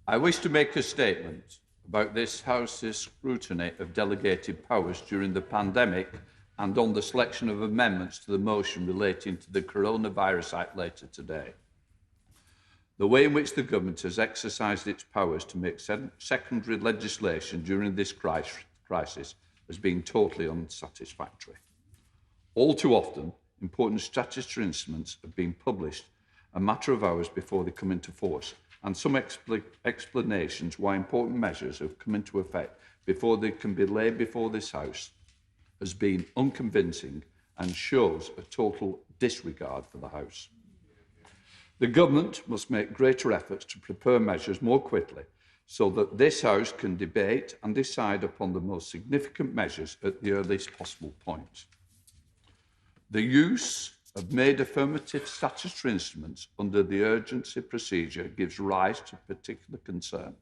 I wish to make a statement about this House's scrutiny of delegated powers during the pandemic and on the selection of amendments to the motion relating to the Coronavirus Act later today. The way in which the government has exercised its powers to make secondary legislation during this crisis has been totally unsatisfactory. All too often, important statutory instruments have been published a matter of hours before they come into force, and some explanations why important measures have come into effect before they can be laid before this House has been unconvincing and shows a total disregard for the House. The government must make greater efforts to prepare measures more quickly so that this House can debate and decide upon the most significant measures at the earliest possible point. The use of made affirmative statutory instruments under the urgency procedure gives rise to particular concern.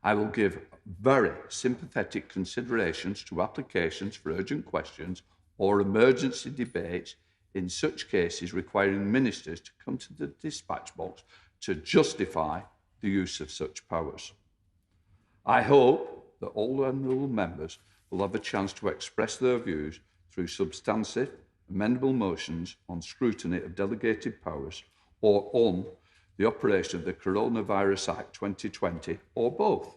I will give very sympathetic considerations to applications for urgent questions or emergency debates in such cases requiring ministers to come to the dispatch box to justify the use of such powers. I hope that all honourable members will have a chance to express their views through substantive, amendable motions on scrutiny of delegated powers or on the operation of the Coronavirus Act 2020 or both.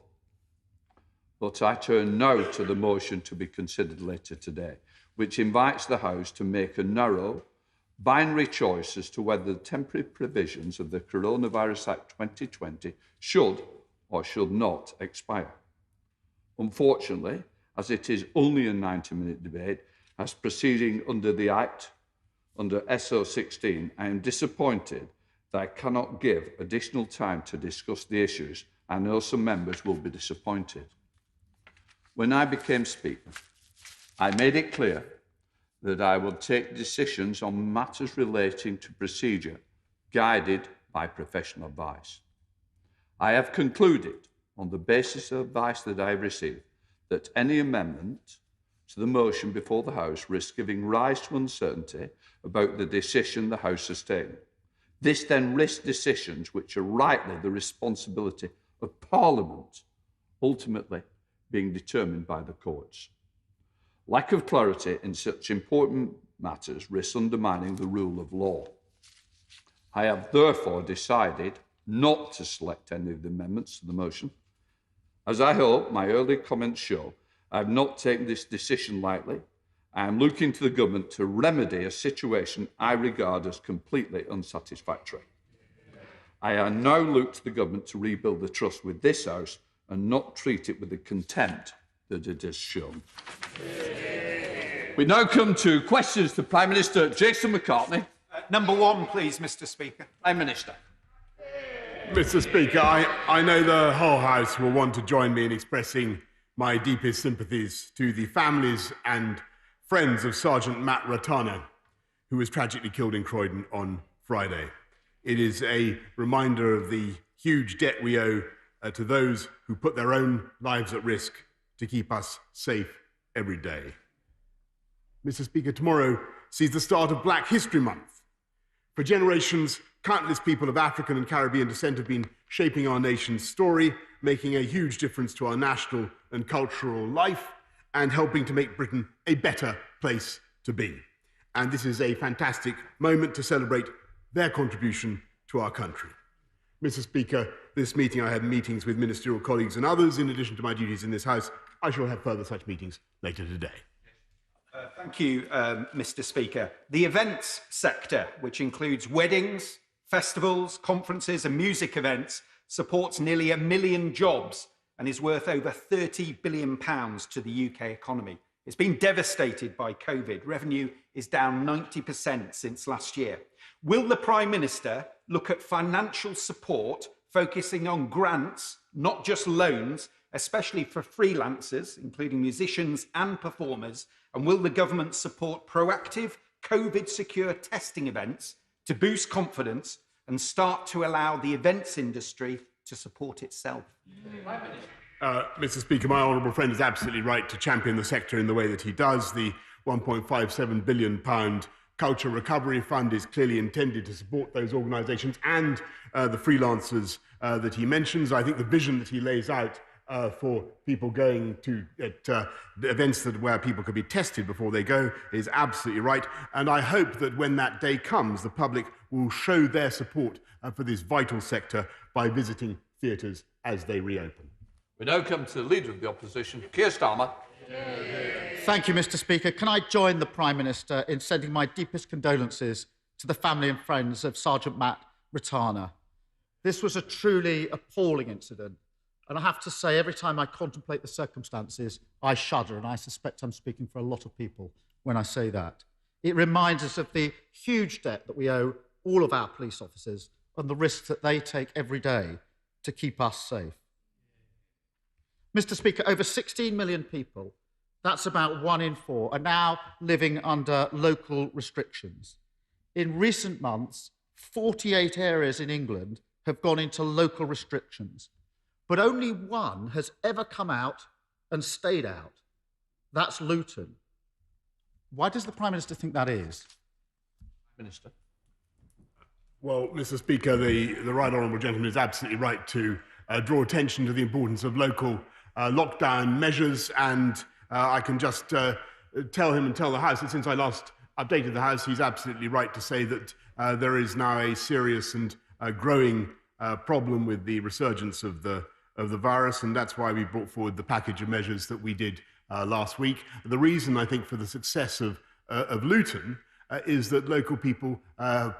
But I turn now to the motion to be considered later today, which invites the House to make a narrow, binary choice as to whether the temporary provisions of the Coronavirus Act 2020 should or should not expire. Unfortunately, as it is only a 90-minute debate, as proceeding under the Act, under SO 16, I am disappointed that I cannot give additional time to discuss the issues. I know some members will be disappointed. When I became Speaker, I made it clear that I would take decisions on matters relating to procedure, guided by professional advice. I have concluded, on the basis of advice that I have received, that any amendment to the motion before the House risks giving rise to uncertainty about the decision the House has taken. This then risks decisions which are rightly the responsibility of Parliament, ultimately being determined by the courts. Lack of clarity in such important matters risks undermining the rule of law. I have therefore decided not to select any of the amendments to the motion. As I hope my earlier comments show, I have not taken this decision lightly. I am looking to the government to remedy a situation I regard as completely unsatisfactory. I now look to the government to rebuild the trust with this House and not treat it with the contempt that it has shown. We now come to questions to Prime Minister Jason McCartney. Number one, please, Mr. Speaker. Prime Minister. Mr. Speaker, I know the whole House will want to join me in expressing my deepest sympathies to the families and friends of Sergeant Matt Ratana, who was tragically killed in Croydon on Friday. It is a reminder of the huge debt we owe to those who put their own lives at risk to keep us safe every day. Mr. Speaker, tomorrow sees the start of Black History Month. For generations, countless people of African and Caribbean descent have been shaping our nation's story, making a huge difference to our national and cultural life, and helping to make Britain a better place to be. And this is a fantastic moment to celebrate their contribution to our country. Mr. Speaker, this meeting I had meetings with ministerial colleagues and others in addition to my duties in this House. I shall have further such meetings later today. Thank you, Mr. Speaker. The events sector, which includes weddings, festivals, conferences and music events, supports nearly 1 million jobs and is worth over £30 billion to the UK economy. It's been devastated by COVID. Revenue is down 90% since last year. Will the Prime Minister look at financial support focusing on grants, not just loans, especially for freelancers, including musicians and performers? And will the government support proactive COVID-secure testing events to boost confidence and start to allow the events industry to support itself? Mr. Speaker, my honourable friend is absolutely right to champion the sector in the way that he does. The £1.57 billion Culture Recovery Fund is clearly intended to support those organisations and the freelancers that he mentions. I think the vision that he lays out for people going to events where people could be tested before they go is absolutely right. And I hope that when that day comes, the public will show their support for this vital sector by visiting theatres as they reopen. We now come to the Leader of the Opposition, Keir Starmer. Thank you, Mr. Speaker. Can I join the Prime Minister in sending my deepest condolences to the family and friends of Sergeant Matt Ratana? This was a truly appalling incident. And I have to say, every time I contemplate the circumstances, I shudder, and I suspect I'm speaking for a lot of people when I say that. It reminds us of the huge debt that we owe all of our police officers and the risks that they take every day to keep us safe. Mr. Speaker, over 16 million people, that's about 1 in 4, are now living under local restrictions. In recent months, 48 areas in England have gone into local restrictions. But only one has ever come out and stayed out. That's Luton. Why does the Prime Minister think that is? Minister. Well, Mr. Speaker, the right honourable gentleman is absolutely right to draw attention to the importance of local lockdown measures, and I can just tell him and tell the House that since I last updated the House, he's absolutely right to say that there is now a serious and growing problem with the resurgence of the virus, and that's why we brought forward the package of measures that we did last week. The reason, I think, for the success of Luton is that local people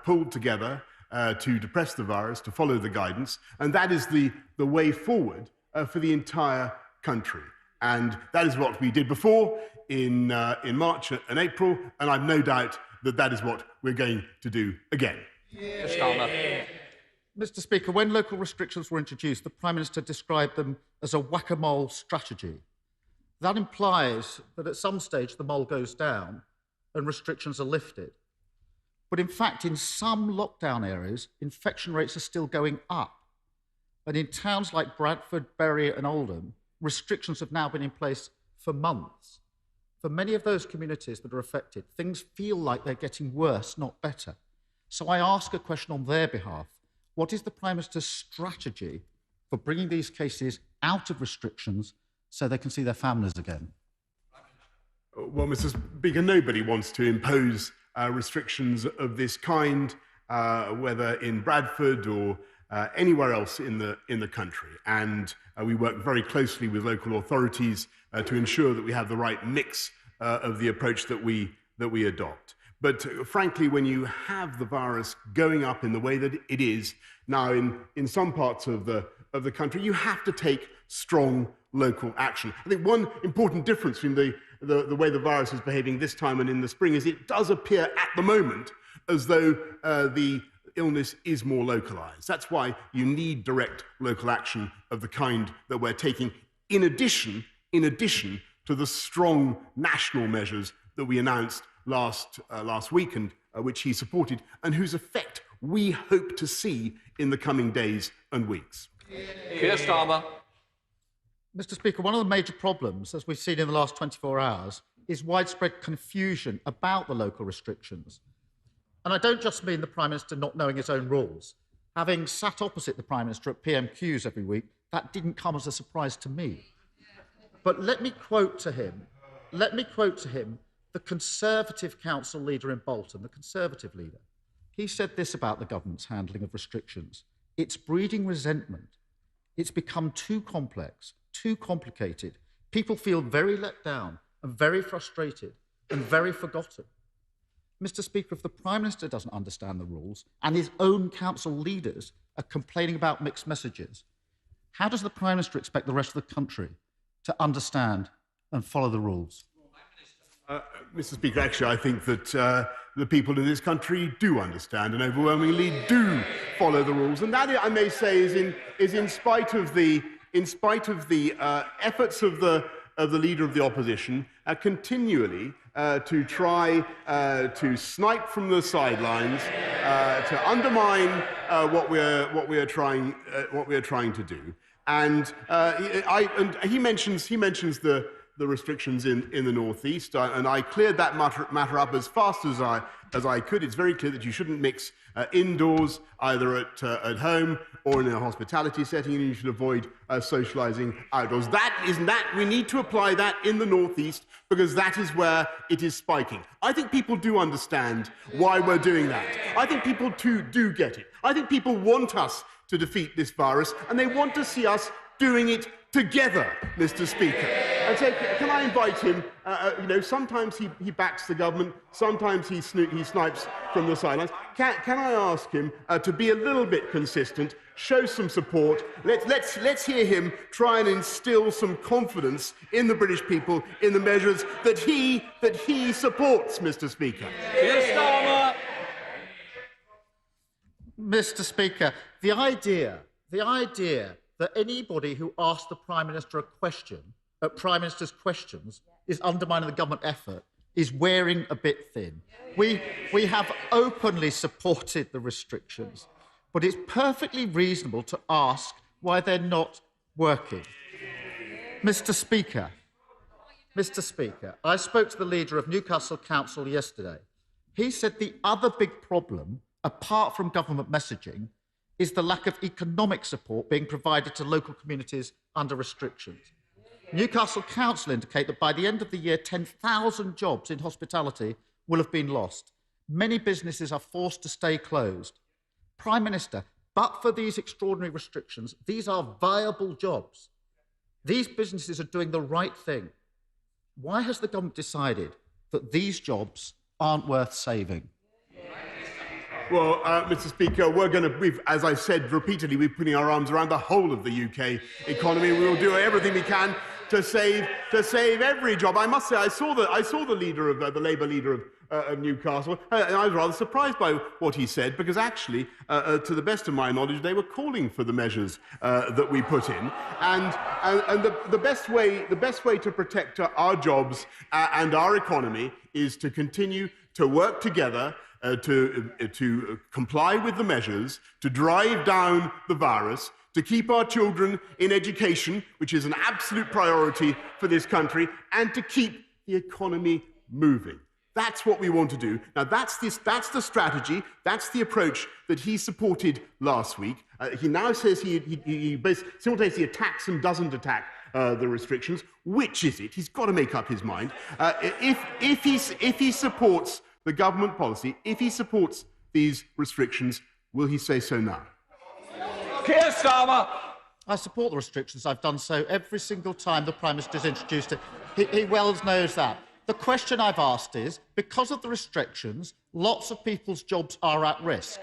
pulled together to depress the virus, to follow the guidance, and that is the way forward for the entire country. And that is what we did before in March and April, and I've no doubt that that is what we're going to do again. Mr. Speaker, when local restrictions were introduced, the Prime Minister described them as a whack-a-mole strategy. That implies that at some stage the mole goes down and restrictions are lifted. But in fact, in some lockdown areas, infection rates are still going up. And in towns like Bradford, Bury and Oldham, restrictions have now been in place for months. For many of those communities that are affected, things feel like they're getting worse, not better. So I ask a question on their behalf. What is the Prime Minister's strategy for bringing these cases out of restrictions so they can see their families again? Well, Mr. Speaker, nobody wants to impose restrictions of this kind, whether in Bradford or anywhere else in the country. And we work very closely with local authorities to ensure that we have the right mix of the approach that we adopt. But frankly, when you have the virus going up in the way that it is now in some parts of the country, you have to take strong local action. I think one important difference between the way the virus is behaving this time and in the spring is it does appear at the moment as though the illness is more localised. That's why you need direct local action of the kind that we're taking, in addition to the strong national measures that we announced last week and which he supported, and whose effect we hope to see in the coming days and weeks. Keir Starmer. Mr. Speaker, one of the major problems, as we've seen in the last 24 hours, is widespread confusion about the local restrictions. And I don't just mean the Prime Minister not knowing his own rules. Having sat opposite the Prime Minister at PMQs every week, that didn't come as a surprise to me. But let me quote to him the Conservative council leader in Bolton, the Conservative leader. He said this about the government's handling of restrictions. It's breeding resentment. It's become too complex, too complicated. People feel very let down and very frustrated and very forgotten. Mr. Speaker, if the Prime Minister doesn't understand the rules and his own council leaders are complaining about mixed messages, how does the Prime Minister expect the rest of the country to understand and follow the rules? Mr. Speaker, actually, I think that the people in this country do understand and overwhelmingly do follow the rules, and that, I may say, is in spite of the efforts of the Leader of the Opposition continually to try to snipe from the sidelines, to undermine what we are trying to do. And he mentions the the restrictions in the northeast, and I cleared that matter up as fast as I could. It's very clear that you shouldn't mix indoors, either at home or in a hospitality setting, and you should avoid socialising outdoors. We need to apply that in the northeast because that is where it is spiking. I think people do understand why we're doing that. I think people too do get it. I think people want us to defeat this virus, and they want to see us doing it together, Mr. Speaker. And so can I invite him, sometimes he backs the government, sometimes he snipes from the sidelines. Can I ask him to be a little bit consistent, show some support? Let's hear him try and instill some confidence in the British people in the measures that he supports, Mr. Speaker. Keir Starmer. Mr. Speaker, the idea that anybody who asks the Prime Minister a question at Prime Minister's questions is undermining the government effort is wearing a bit thin. We have openly supported the restrictions, but it's perfectly reasonable to ask why they're not working. Mr. Speaker, I spoke to the leader of Newcastle Council yesterday. He said the other big problem, apart from government messaging, is the lack of economic support being provided to local communities under restrictions. Newcastle Council indicate that by the end of the year, 10,000 jobs in hospitality will have been lost. Many businesses are forced to stay closed. Prime Minister, but for these extraordinary restrictions, these are viable jobs. These businesses are doing the right thing. Why has the government decided that these jobs aren't worth saving? Well, Mr. Speaker, as I said repeatedly, we're putting our arms around the whole of the UK economy. We will do everything we can to save every job. I must say, I saw the leader of the Labour leader of Newcastle, and I was rather surprised by what he said, because actually, to the best of my knowledge, they were calling for the measures that we put in, and the best way to protect our jobs and our economy is to continue to work together. To comply with the measures, to drive down the virus, to keep our children in education, which is an absolute priority for this country, and to keep the economy moving. That's what we want to do. Now, that's the strategy, that's the approach that he supported last week. He now says he simultaneously attacks and doesn't attack the restrictions. Which is it? He's got to make up his mind. If he supports the government policy, if he supports these restrictions, will he say so now? Keir Starmer. I support the restrictions. I've done so every single time the Prime Minister's introduced it. He well knows that. The question I've asked is, because of the restrictions, lots of people's jobs are at risk.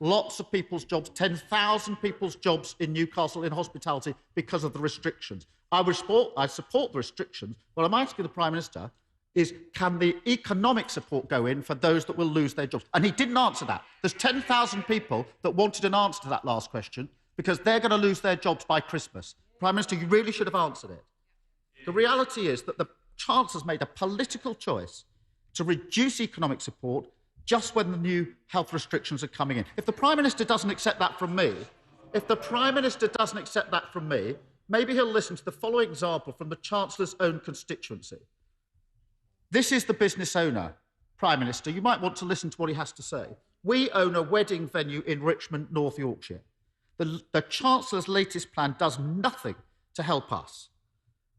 Lots of people's jobs, 10,000 people's jobs in Newcastle in hospitality because of the restrictions. I support the restrictions, but I'm asking the Prime Minister is, can the economic support go in for those that will lose their jobs? And he didn't answer that. There's 10,000 people that wanted an answer to that last question because they're going to lose their jobs by Christmas. Prime Minister, you really should have answered it. The reality is that the Chancellor's made a political choice to reduce economic support just when the new health restrictions are coming in. If the Prime Minister doesn't accept that from me, maybe he'll listen to the following example from the Chancellor's own constituency. This is the business owner, Prime Minister. You might want to listen to what he has to say. We own a wedding venue in Richmond, North Yorkshire. The Chancellor's latest plan does nothing to help us.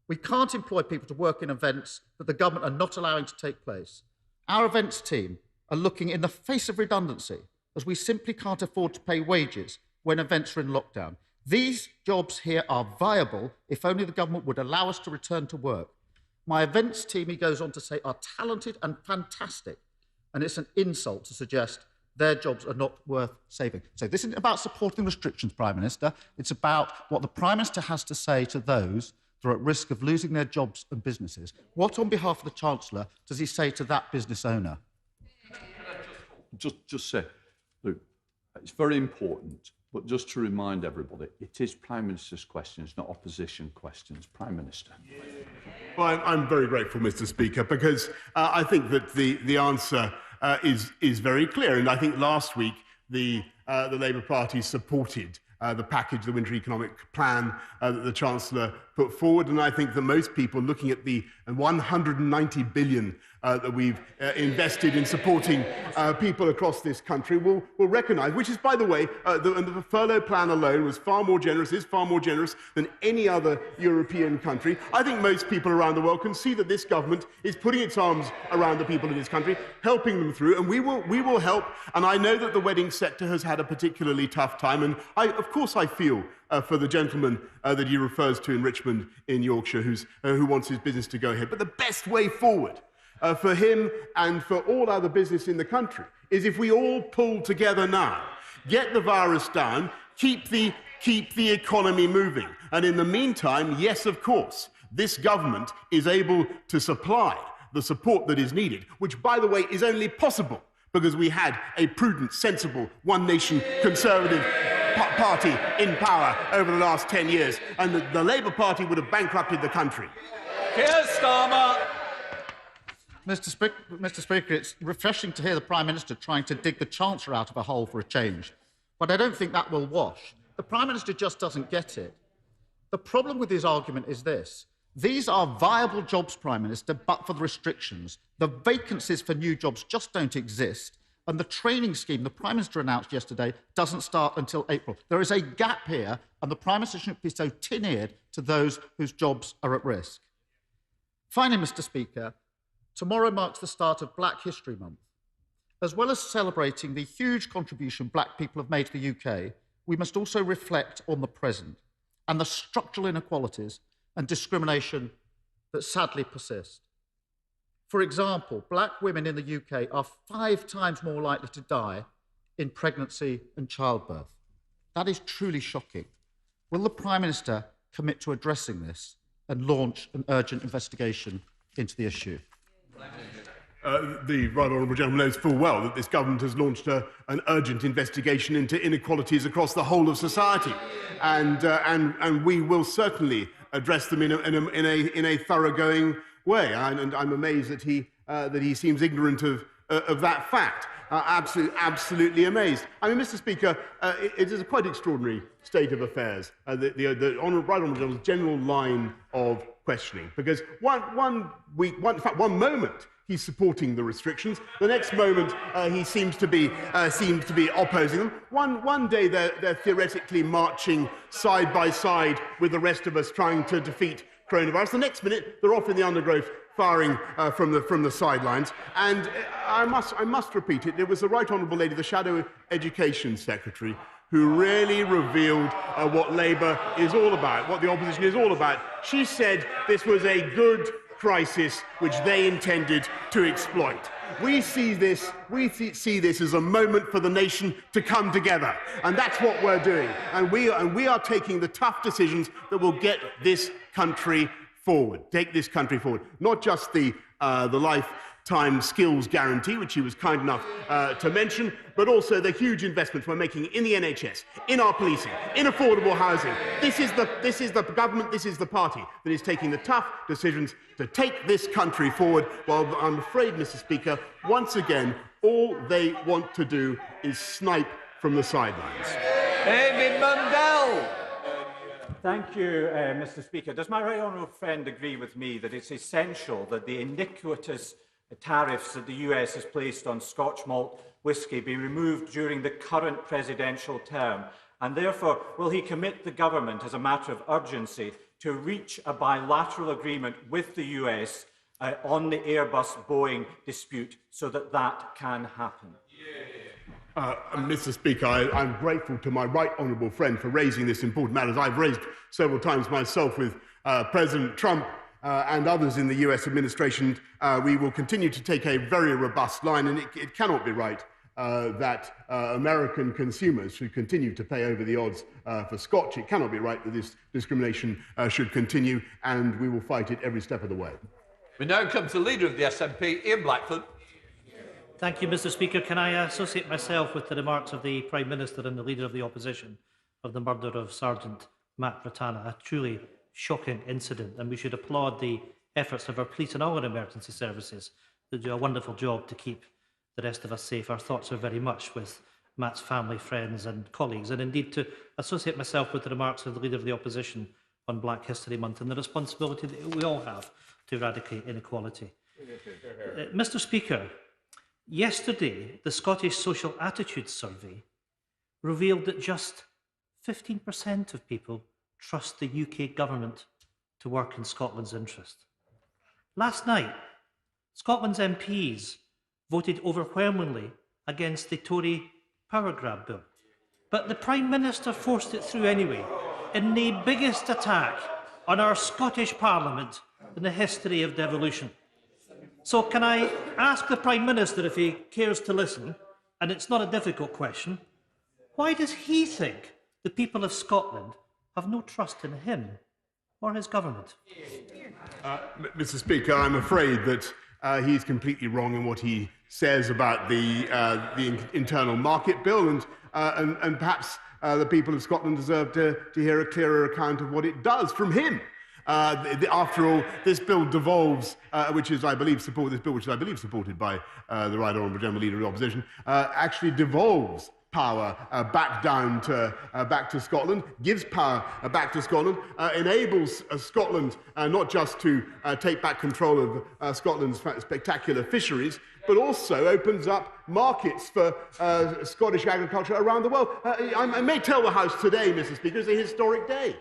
We can't employ people to work in events that the government are not allowing to take place. Our events team are looking in the face of redundancy as we simply can't afford to pay wages when events are in lockdown. These jobs here are viable if only the government would allow us to return to work. My events team, he goes on to say, are talented and fantastic, and it's an insult to suggest their jobs are not worth saving. So this isn't about supporting restrictions, Prime Minister. It's about what the Prime Minister has to say to those that are at risk of losing their jobs and businesses. What, on behalf of the Chancellor, does he say to that business owner? Just say, look, it's very important, but just to remind everybody, it is Prime Minister's questions, not opposition questions. Prime Minister. Well, I'm very grateful, Mr. Speaker, because I think that the answer is very clear. And I think last week the Labour Party supported the package, the Winter Economic Plan that the Chancellor put forward. And I think that most people looking at the 190 billion that we've invested in supporting people across this country will recognise, which is, by the way, the furlough plan alone was far more generous, is far more generous than any other European country. I think most people around the world can see that this government is putting its arms around the people of this country, helping them through, and we will help. And I know that the wedding sector has had a particularly tough time, and of course I feel for the gentleman that he refers to in Richmond in Yorkshire who wants his business to go ahead. But the best way forward for him and for all other business in the country is if we all pull together now, get the virus down, keep the economy moving. And in the meantime, yes, of course, this government is able to supply the support that is needed, which, by the way, is only possible because we had a prudent, sensible, one-nation Conservative party in power over the last 10 years, and the Labour Party would have bankrupted the country. Keir Starmer. Mr. Speaker, it's refreshing to hear the Prime Minister trying to dig the Chancellor out of a hole for a change, but I don't think that will wash. The Prime Minister just doesn't get it. The problem with his argument is this. These are viable jobs, Prime Minister, but for the restrictions. The vacancies for new jobs just don't exist. And the training scheme the Prime Minister announced yesterday doesn't start until April. There is a gap here, and the Prime Minister shouldn't be so tin-eared to those whose jobs are at risk. Finally, Mr. Speaker, tomorrow marks the start of Black History Month. As well as celebrating the huge contribution black people have made to the UK, we must also reflect on the present and the structural inequalities and discrimination that sadly persist. For example, black women in the UK are 5 times more likely to die in pregnancy and childbirth. That is truly shocking. Will the Prime Minister commit to addressing this and launch an urgent investigation into the issue? The right honourable gentleman knows full well that this government has launched an urgent investigation into inequalities across the whole of society, and we will certainly address them in a thoroughgoing way. And I'm amazed that he seems ignorant of that fact. Absolutely amazed. I mean, Mr. Speaker, it is a quite extraordinary state of affairs. The right honourable gentleman's general line of questioning, because one moment he's supporting the restrictions. The next moment, he seems to be opposing them. One day they're theoretically marching side by side with the rest of us trying to defeat coronavirus. The next minute, they're off in the undergrowth firing from the sidelines. And I must repeat it. It was the Right Honourable Lady, the Shadow Education Secretary, who really revealed what Labour is all about, what the opposition is all about. She said this was a good crisis which they intended to exploit. We see this as a moment for the nation to come together, and that's what we're doing. And we are taking the tough decisions that will get this country forward. Take this country forward. Not just the lifetime skills guarantee, which he was kind enough to mention, but also the huge investments we're making in the NHS, in our policing, in affordable housing. This is the government, this is the party that is taking the tough decisions to take this country forward, while I'm afraid, Mr. Speaker, once again, all they want to do is snipe from the sidelines. David Mundell. Thank you, Mr. Speaker. Does my right honourable friend agree with me that it's essential that the iniquitous tariffs that the US has placed on Scotch malt whisky be removed during the current presidential term? And therefore, will he commit the government, as a matter of urgency, to reach a bilateral agreement with the US on the Airbus-Boeing dispute so that that can happen? Mr. Speaker, I'm grateful to my right honourable friend for raising this important matter, as I've raised several times myself with President Trump and others in the US administration. We will continue to take a very robust line, and it cannot be right that American consumers should continue to pay over the odds for Scotch. It cannot be right that this discrimination should continue, and we will fight it every step of the way. We now come to the Leader of the SNP, Ian Blackford. Thank you, Mr. Speaker. Can I associate myself with the remarks of the Prime Minister and the Leader of the Opposition of the murder of Sergeant Matt Ratana, a truly shocking incident, and we should applaud the efforts of our police and all our emergency services that do a wonderful job to keep the rest of us safe. Our thoughts are very much with Matt's family, friends and colleagues, and indeed to associate myself with the remarks of the Leader of the Opposition on Black History Month and the responsibility that we all have to eradicate inequality. Mr Speaker, yesterday the Scottish Social Attitudes Survey revealed that just 15% of people trust the UK government to work in Scotland's interest. Last night, Scotland's MPs voted overwhelmingly against the Tory power grab bill. But the Prime Minister forced it through anyway, in the biggest attack on our Scottish Parliament in the history of devolution. So can I ask the Prime Minister, if he cares to listen, and it's not a difficult question, why does he think the people of Scotland have no trust in him or his government? Mr. Speaker, I'm afraid that he's completely wrong in what he says about the internal market bill, and perhaps the people of Scotland deserve to hear a clearer account of what it does from him. After all, this bill devolves, which is, I believe, supported by the Right Honourable General Leader of the Opposition, actually devolves power back to Scotland, gives power back to Scotland, enables Scotland not just to take back control of Scotland's spectacular fisheries, but also opens up markets for Scottish agriculture around the world. I may tell the House today, Mr. Speaker, is a historic day.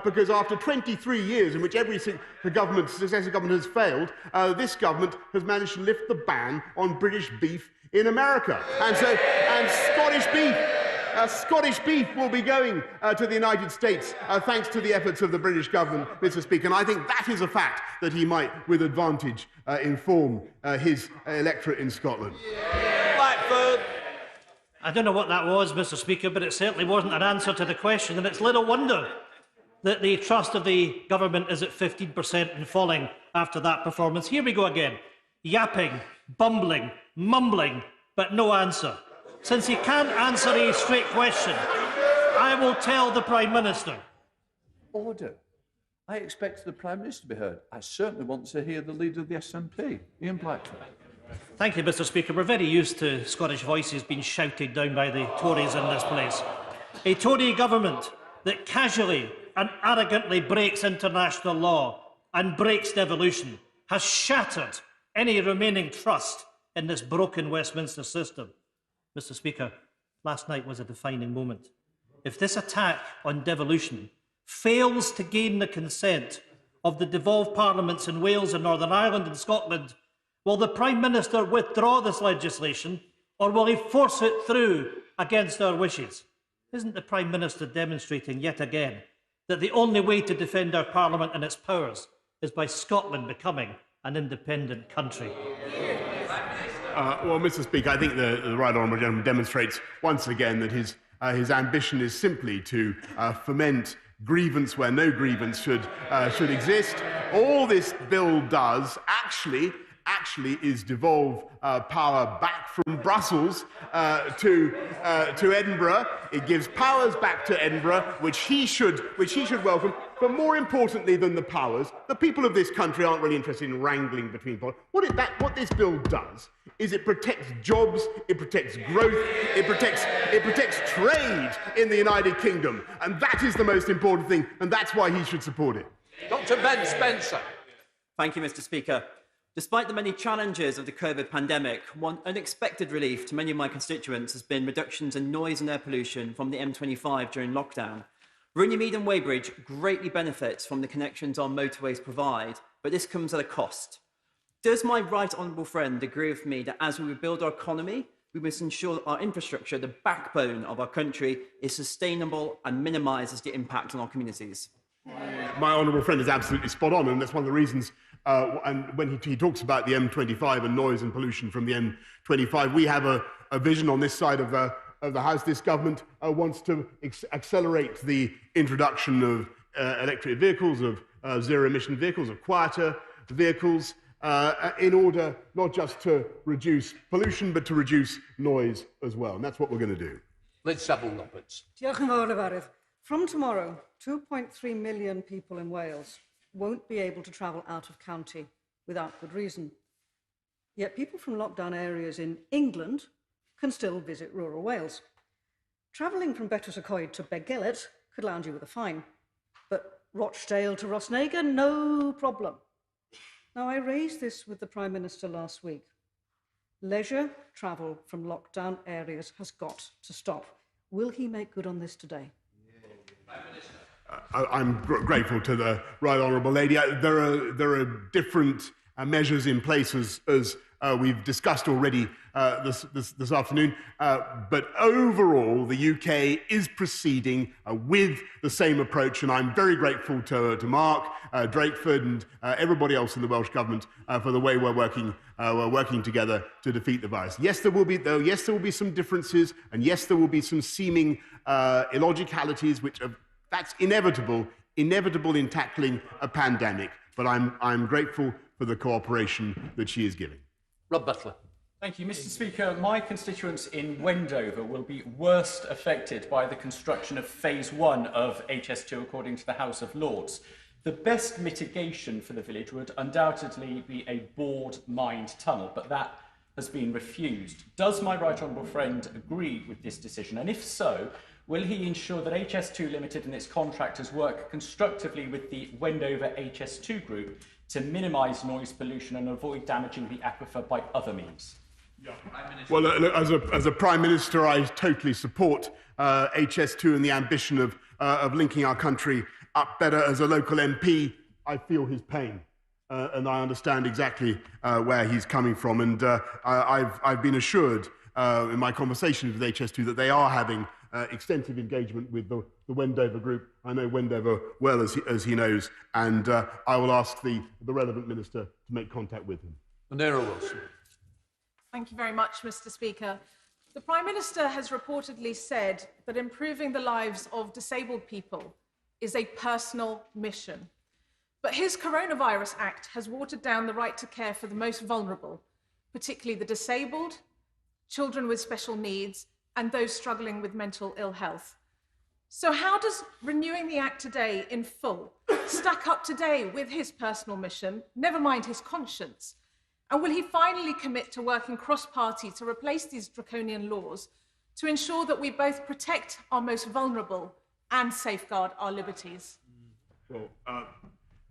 Because after 23 years in which every successive government has failed, this government has managed to lift the ban on British beef in America. And Scottish beef will be going to the United States thanks to the efforts of the British government, Mr. Speaker. And I think that is a fact that he might, with advantage, inform his electorate in Scotland. Blackford. I don't know what that was, Mr Speaker, but it certainly wasn't an answer to the question, and it's little wonder that the trust of the government is at 15% and falling after that performance. Here we go again, yapping, bumbling, mumbling, but no answer. Since he can't answer a straight question, I will tell the Prime Minister. Order. I expect the Prime Minister to be heard. I certainly want to hear the Leader of the SNP, Ian Blackford. Thank you, Mr Speaker. We're very used to Scottish voices being shouted down by the Tories in this place. A Tory government that casually and arrogantly breaks international law and breaks devolution has shattered any remaining trust in this broken Westminster system. Mr Speaker, last night was a defining moment. If this attack on devolution fails to gain the consent of the devolved parliaments in Wales and Northern Ireland and Scotland, will the Prime Minister withdraw this legislation, or will he force it through against our wishes? Isn't the Prime Minister demonstrating yet again that the only way to defend our Parliament and its powers is by Scotland becoming an independent country? Well, Mr. Speaker, I think the Right Honourable Gentleman demonstrates once again that his ambition is simply to foment grievance where no grievance should exist. All this bill does actually is devolve power back from Brussels to Edinburgh. It gives powers back to Edinburgh, which he should welcome. But more importantly than the powers, the people of this country aren't really interested in wrangling between people. What this bill does is it protects jobs, it protects growth, it protects trade in the United Kingdom, and that is the most important thing, and that's why he should support it. Dr. Ben Spencer. Thank you, Mr. Speaker. Despite the many challenges of the COVID pandemic, one unexpected relief to many of my constituents has been reductions in noise and air pollution from the M25 during lockdown. Runnymede and Weybridge greatly benefits from the connections our motorways provide, but this comes at a cost. Does my right honourable friend agree with me that as we rebuild our economy, we must ensure that our infrastructure, the backbone of our country, is sustainable and minimises the impact on our communities? My honourable friend is absolutely spot on, and that's one of the reasons. And when he talks about the M25 and noise and pollution from the M25, we have a vision on this side of the House. This government wants to accelerate the introduction of electric vehicles, of zero-emission vehicles, of quieter vehicles, in order not just to reduce pollution, but to reduce noise as well. And that's what we're going to do. Liz Saville-Roberts. Diolch yn fawr, Efarydd. From tomorrow, 2.3 million people in Wales won't be able to travel out of county without good reason. Yet people from lockdown areas in England can still visit rural Wales. Travelling from Betws-y-Coed to Begellet could land you with a fine, but Rochdale to Rosnaga, no problem. Now, I raised this with the Prime Minister last week. Leisure travel from lockdown areas has got to stop. Will he make good on this today? I'm grateful to the Right Honourable Lady. There are different measures in place as we've discussed already this afternoon. But overall, the UK is proceeding with the same approach, and I'm very grateful to Mark, Drakeford, and everybody else in the Welsh Government for the way we're working together to defeat the virus. Yes, there will be some differences, and yes, there will be some seeming illogicalities, that's inevitable in tackling a pandemic. But I'm grateful for the cooperation that she is giving. Rob Butler. Thank you, Mr. Speaker. My constituents in Wendover will be worst affected by the construction of phase 1 of HS2, according to the House of Lords. The best mitigation for the village would undoubtedly be a bored mined tunnel, but that has been refused. Does my right honourable friend agree with this decision? And if so, will he ensure that HS2 Limited and its contractors work constructively with the Wendover HS2 group to minimise noise pollution and avoid damaging the aquifer by other means? Well, look, as a Prime Minister, I totally support HS2 and the ambition of linking our country up better. As a local MP, I feel his pain. And I understand exactly where he's coming from. And I've been assured in my conversations with HS2 that they are having extensive engagement with the Wendover group. I know Wendover well, as he knows, and I will ask the relevant minister to make contact with him. Monera Wilson. Thank you very much, Mr. Speaker. The Prime Minister has reportedly said that improving the lives of disabled people is a personal mission. But his Coronavirus Act has watered down the right to care for the most vulnerable, particularly the disabled, children with special needs, and those struggling with mental ill health. So how does renewing the Act today in full stack up today with his personal mission, never mind his conscience? And will he finally commit to working cross-party to replace these draconian laws to ensure that we both protect our most vulnerable and safeguard our liberties? Well,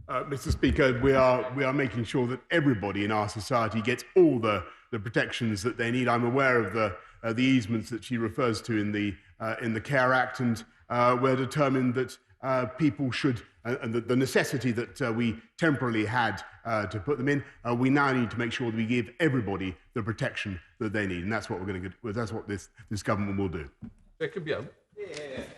Mr. Speaker, we are making sure that everybody in our society gets all the protections that they need. I'm aware of the easements that she refers to in the Care Act, and we're determined that people should, and the necessity that we temporarily had to put them in, we now need to make sure that we give everybody the protection that they need, and that's what we're going to get. That's what this government will do. Jacob Young.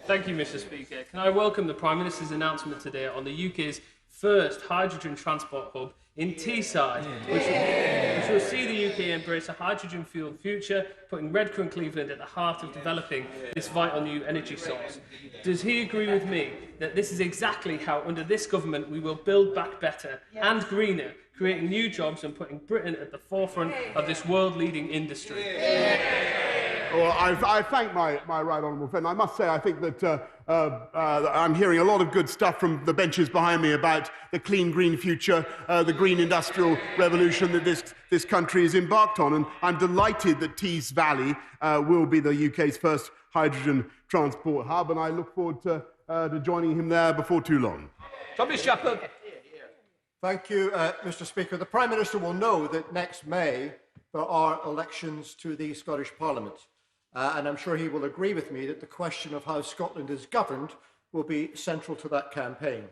Thank you, Mr. Speaker. Can I welcome the Prime Minister's announcement today on the UK's first hydrogen transport hub in Teesside, which will see the UK embrace a hydrogen-fuelled future, putting Redcar and Cleveland at the heart of developing this vital new energy source. Does he agree with me that this is exactly how, under this government, we will build back better and greener, creating new jobs and putting Britain at the forefront of this world-leading industry? Well, I thank my right honourable friend. I must say, I think that I'm hearing a lot of good stuff from the benches behind me about the clean, green future, the green industrial revolution that this country is embarked on. And I'm delighted that Tees Valley will be the UK's first hydrogen transport hub, and I look forward to joining him there before too long. Tommy Shepherd. Thank you, Mr. Speaker. The Prime Minister will know that next May there are elections to the Scottish Parliament. And I'm sure he will agree with me that the question of how Scotland is governed will be central to that campaign.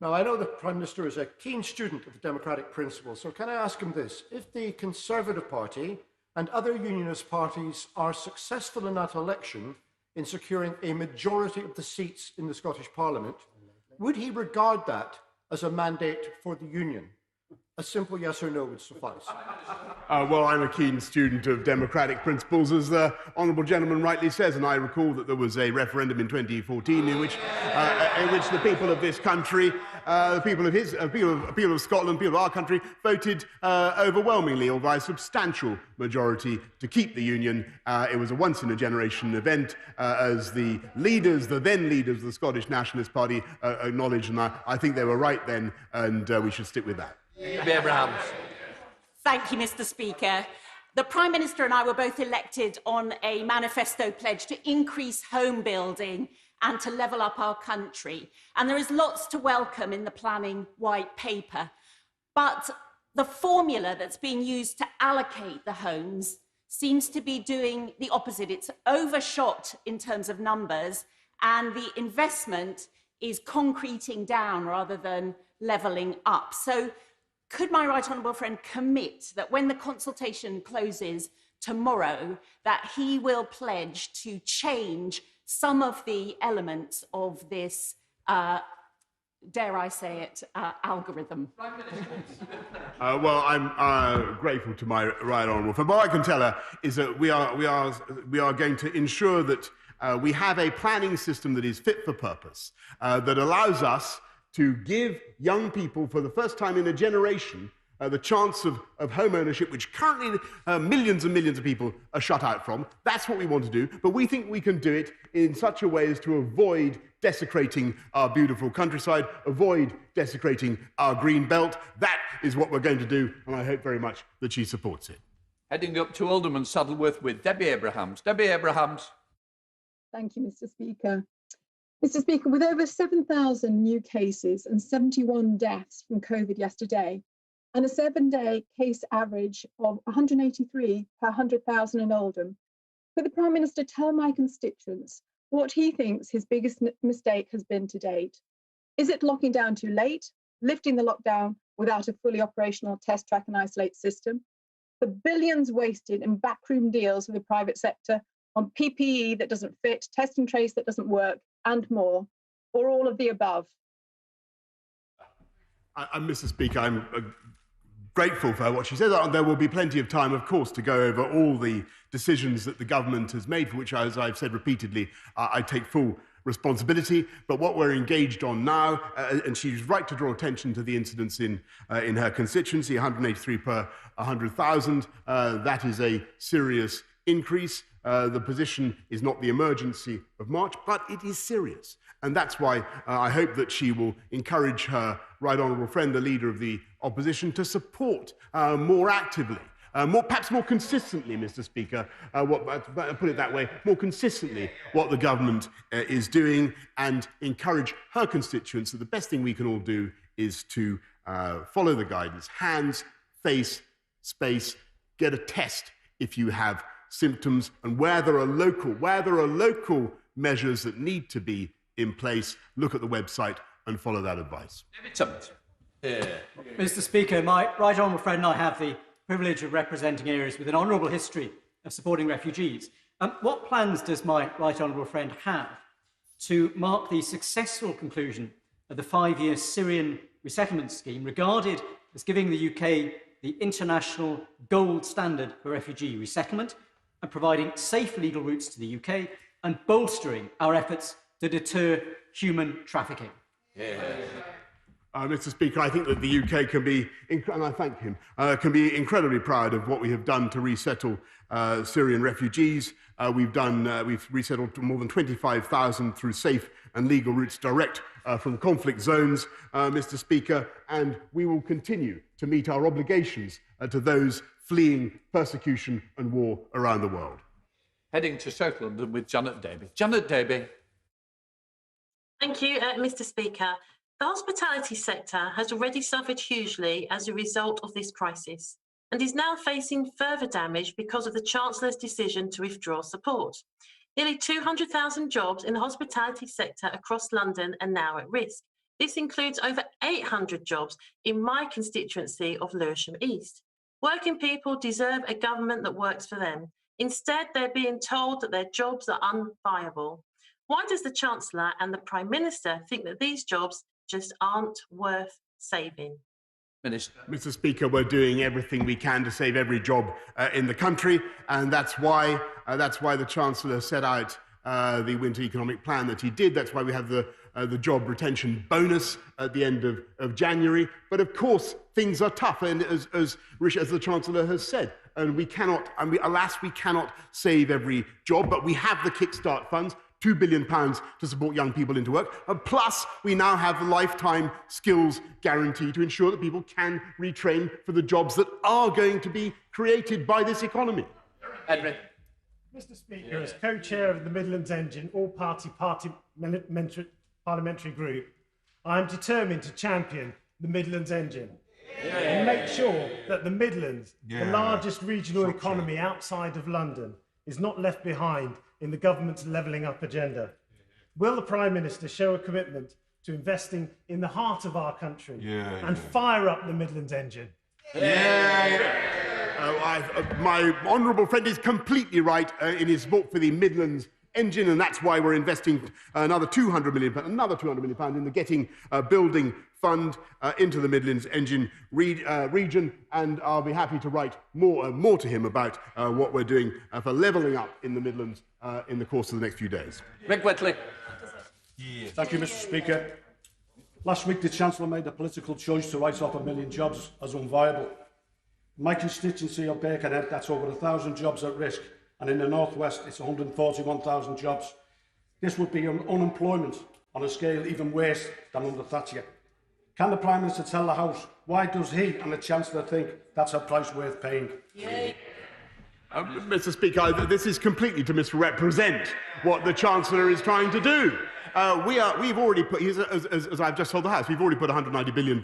Now, I know the Prime Minister is a keen student of the democratic principles, so can I ask him this? If the Conservative Party and other unionist parties are successful in that election in securing a majority of the seats in the Scottish Parliament, would he regard that as a mandate for the Union? A simple yes or no would suffice. Well, I'm a keen student of democratic principles, as the honourable gentleman rightly says, and I recall that there was a referendum in 2014 in which the people of this country, the people of Scotland, people of our country, voted overwhelmingly or by a substantial majority to keep the union. It was a once-in-a-generation event, as the then leaders of the Scottish Nationalist Party acknowledged, and I think they were right then, and we should stick with that. Abrahams. Thank you, Mr. Speaker. The Prime Minister and I were both elected on a manifesto pledge to increase home building and to level up our country. And there is lots to welcome in the planning white paper. But the formula that's being used to allocate the homes seems to be doing the opposite. It's overshot in terms of numbers, and the investment is concreting down rather than levelling up. So could my right honourable friend commit that when the consultation closes tomorrow, that he will pledge to change some of the elements of this, dare I say it, algorithm? Well, I'm grateful to my right honourable friend. What I can tell her is that we are going to ensure that we have a planning system that is fit for purpose, that allows us to give young people, for the first time in a generation, the chance of home ownership, which currently millions and millions of people are shut out from. That's what we want to do, but we think we can do it in such a way as to avoid desecrating our beautiful countryside, avoid desecrating our green belt. That is what we're going to do, and I hope very much that she supports it. Heading up to Alderman Saddleworth with Debbie Abrahams. Debbie Abrahams. Thank you, Mr. Speaker. Mr. Speaker, with over 7,000 new cases and 71 deaths from COVID yesterday, and a 7-day case average of 183 per 100,000 in Oldham, could the Prime Minister tell my constituents what he thinks his biggest mistake has been to date? Is it locking down too late, lifting the lockdown without a fully operational test, track and isolate system, the billions wasted in backroom deals with the private sector on PPE that doesn't fit, test and trace that doesn't work, and more, or all of the above? Mr. Speaker, I'm grateful for what she said. There will be plenty of time, of course, to go over all the decisions that the government has made, for which, as I've said repeatedly, I take full responsibility. But what we're engaged on now, and she's right to draw attention to the incidents in her constituency, 183 per 100,000. That is a serious increase. The position is not the emergency of March, but it is serious. And that's why I hope that she will encourage her right honourable friend, the Leader of the Opposition, to support more actively, perhaps more consistently, Mr. Speaker, put it that way, more consistently what the government is doing, and encourage her constituents that the best thing we can all do is to follow the guidance. Hands, face, space, get a test if you have symptoms, and where there are local measures that need to be in place, look at the website and follow that advice. David Summers. Mr. Speaker, my right honourable friend and I have the privilege of representing areas with an honourable history of supporting refugees. What plans does my right honourable friend have to mark the successful conclusion of the 5-year Syrian resettlement scheme, regarded as giving the UK the international gold standard for refugee resettlement, and providing safe legal routes to the UK, and bolstering our efforts to deter human trafficking? Mr. Speaker, I think that the UK can be, and I thank him, can be incredibly proud of what we have done to resettle Syrian refugees. We've resettled more than 25,000 through safe and legal routes direct from conflict zones, Mr. Speaker, and we will continue to meet our obligations to those fleeing persecution and war around the world. Heading to South London with Janet Davey. Janet Davey. Thank you, Mr. Speaker. The hospitality sector has already suffered hugely as a result of this crisis and is now facing further damage because of the Chancellor's decision to withdraw support. Nearly 200,000 jobs in the hospitality sector across London are now at risk. This includes over 800 jobs in my constituency of Lewisham East. Working people deserve a government that works for them. Instead, they're being told that their jobs are unviable. Why does the Chancellor and the Prime Minister think that these jobs just aren't worth saving? Minister. Mr. Speaker, we're doing everything we can to save every job in the country, and that's why the Chancellor set out the winter economic plan that he did. That's why we have the job retention bonus at the end of January. But of course, things are tough, and as the Chancellor has said, and we cannot save every job, but we have the kickstart funds. £2 billion to support young people into work. Plus, we now have the lifetime skills guarantee to ensure that people can retrain for the jobs that are going to be created by this economy. Henry. Mr. Speaker, as co-chair of the Midlands Engine all-party parliamentary group, I am determined to champion the Midlands Engine and make sure that the Midlands, the largest regional economy outside of London, is not left behind in the government's levelling up agenda. Will the Prime Minister show a commitment to investing in the heart of our country and fire up the Midlands Engine? My honourable friend is completely right in his support for the Midlands Engine, and that's why we're investing another £200 million in the Getting Building Fund into the Midlands Engine region, and I'll be happy to write more to him about what we're doing for levelling up in the Midlands in the course of the next few days. Rick Whitley. Thank you, Mr. Speaker. Last week, the Chancellor made the political choice to write off 1 million jobs as unviable. In my constituency of Birkenhead, that's over 1,000 jobs at risk, and in the North West, it's 141,000 jobs. This would be unemployment on a scale even worse than under Thatcher. Can the Prime Minister tell the House why does he and the Chancellor think that's a price worth paying? Mr. Speaker, this is completely to misrepresent what the Chancellor is trying to do. We've already put, as I've just told the House, we've already put £190 billion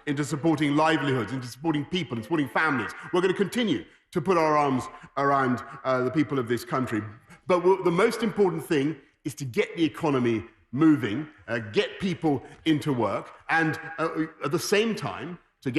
into supporting livelihoods, into supporting people, into supporting families. We're going to continue to put our arms around the people of this country. But the most important thing is to get the economy moving, get people into work, and at the same time to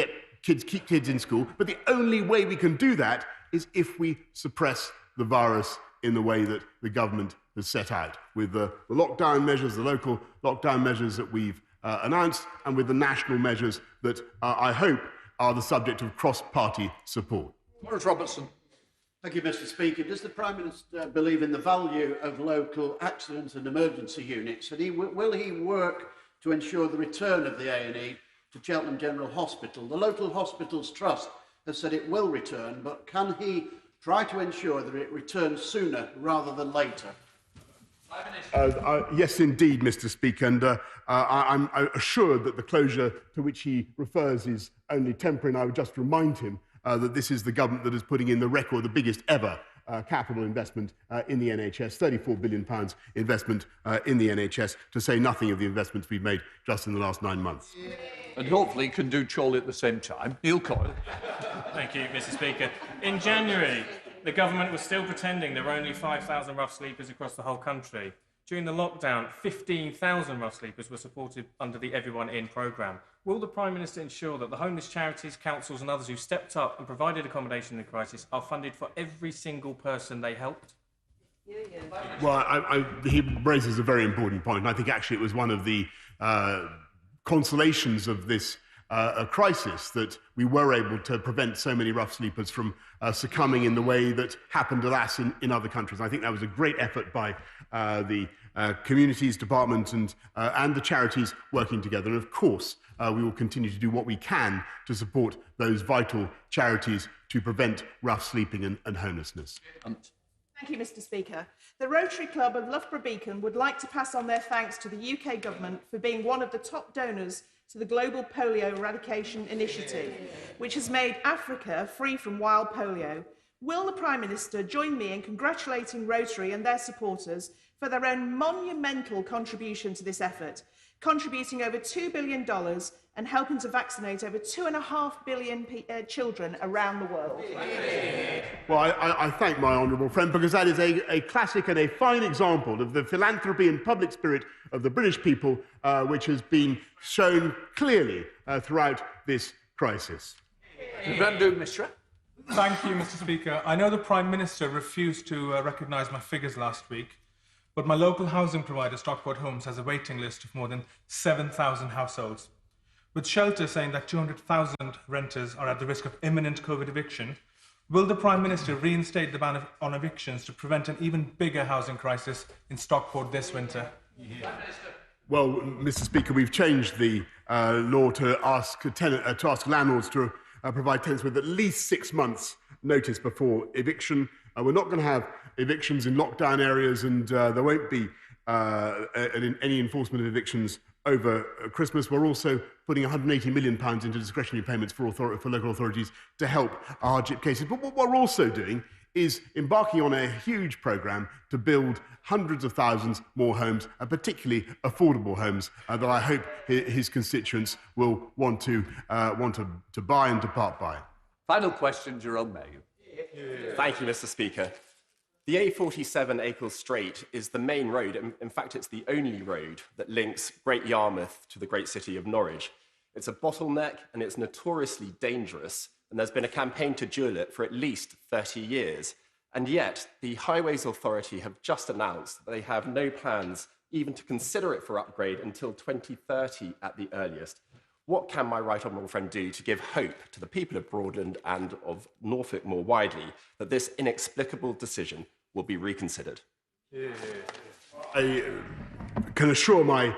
keep kids in school. But the only way we can do that is if we suppress the virus in the way that the government has set out, with the lockdown measures, the local lockdown measures that we've announced, and with the national measures that I hope are the subject of cross-party support. Boris Robertson. Thank you, Mr. Speaker. Does the Prime Minister believe in the value of local accident and emergency units? And will he work to ensure the return of the A&E to Cheltenham General Hospital? The Local Hospitals Trust has said it will return, but can he try to ensure that it returns sooner rather than later? Yes, indeed, Mr. Speaker, and I'm assured that the closure to which he refers is only temporary, and I would just remind him that this is the government that is putting in the biggest ever capital investment in the NHS, £34 billion investment in the NHS, to say nothing of the investments we've made just in the last 9 months. And hopefully he can do Chorley at the same time. Neil Coyle. Thank you, Mr. Speaker. In January, the government was still pretending there were only 5,000 rough sleepers across the whole country. During the lockdown, 15,000 rough sleepers were supported under the Everyone In programme. Will the Prime Minister ensure that the homeless charities, councils and others who stepped up and provided accommodation in the crisis are funded for every single person they helped? Well, he raises a very important point, and I think actually it was one of the consolations of this crisis that we were able to prevent so many rough sleepers from succumbing in the way that happened, alas, in other countries. I think that was a great effort by the communities department and the charities working together. And of course, we will continue to do what we can to support those vital charities to prevent rough sleeping and homelessness. Thank you, Mr. Speaker. The Rotary Club of Loughborough Beacon would like to pass on their thanks to the UK government for being one of the top donors to the Global Polio Eradication Initiative, which has made Africa free from wild polio. Will the Prime Minister join me in congratulating Rotary and their supporters for their own monumental contribution to this effort, contributing over $2 billion and helping to vaccinate over 2.5 billion children around the world? Well, I thank my honourable friend, because that is a classic and a fine example of the philanthropy and public spirit of the British people, which has been shown clearly throughout this crisis. Randu Mishra. Thank you, Mr. Speaker. I know the Prime Minister refused to recognise my figures last week, but my local housing provider, Stockport Homes, has a waiting list of more than 7,000 households. With Shelter saying that 200,000 renters are at the risk of imminent COVID eviction, will the Prime Minister reinstate the ban on evictions to prevent an even bigger housing crisis in Stockport this winter? Well, Mr. Speaker, we've changed the law to ask landlords to provide tenants with at least 6 months' notice before eviction. We're not going to have evictions in lockdown areas, and there won't be any enforcement of evictions over Christmas. We're also putting £180 million into discretionary payments for local authorities to help hardship cases. But what we're also doing is embarking on a huge programme to build hundreds of thousands more homes, and particularly affordable homes that I hope his constituents will want to buy and to part buy. Final question, Jerome Mayhew. Thank you, Mr. Speaker. The A47 Acle Strait is the main road. In fact, it's the only road that links Great Yarmouth to the great city of Norwich. It's a bottleneck and it's notoriously dangerous, and there's been a campaign to dual it for at least 30 years. And yet, the Highways Authority have just announced that they have no plans even to consider it for upgrade until 2030 at the earliest. What can my right honourable friend do to give hope to the people of Broadland and of Norfolk more widely that this inexplicable decision will be reconsidered? I can assure my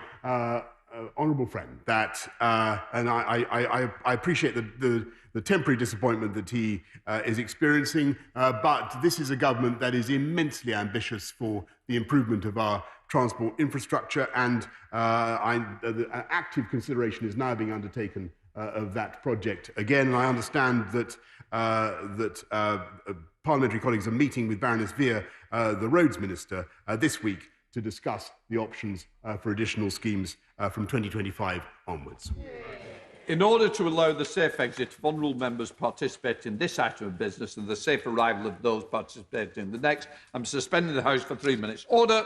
honourable friend that, and I appreciate the temporary disappointment that he is experiencing, but this is a government that is immensely ambitious for the improvement of our transport infrastructure, and an active consideration is now being undertaken of that project again. And I understand that parliamentary colleagues are meeting with Baroness Veer, the Roads Minister, this week to discuss the options for additional schemes from 2025 onwards. In order to allow the safe exit of honourable members participating in this item of business and the safe arrival of those participating in the next, I'm suspending the House for 3 minutes. Order!